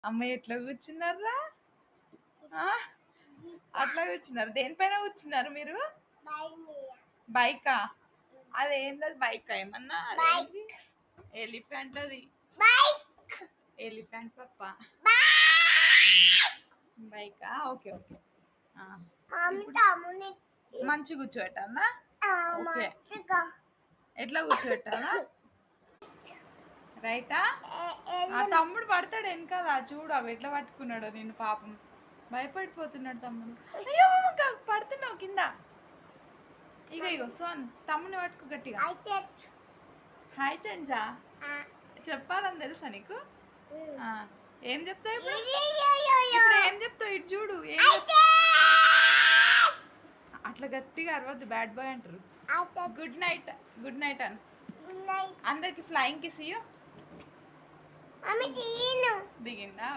అమ్మ ఎట్లా కూర్చున్నారా? అట్లా కూర్చున్నారు. దేనిపైన కూర్చున్నారు మీరు? బైకా? అదేంటది బైక్ ఏమన్నా? ఎలిఫెంట్ అది. ఎలిఫెంట్ పప్ప. బైకా? Okay okay. మంచి కూర్చోబెట్టాలా? ఓకే. ఎట్లా కూర్చోబెట్టాలా? రైటా? ఆ తమ్ముడు పడతాడు వెనకాల చూడు అవి ఎట్లా పట్టుకున్నాడో నిన్ను పాపం భయపడిపోతున్నాడు తమ్ముడు. అయ్యో పడుతున్నావు కింద. ఇగో సోన్ తమ్ముని పట్టుకు గట్టిగా. హాయ్ చెంచా చెప్పాలని తెలుసా నీకు? ఏం చెప్తావు ఇప్పుడు? ఏం చెప్తావు? ఇటు చూడు. అట్లా గట్టిగా అరవద్దు, బ్యాడ్ బాయ్ అంటారు. Good night. గుడ్ నైట్ అను అందరికి. ఫ్లయింగ్ కిస్ ఇయ్యు. దిగిందా?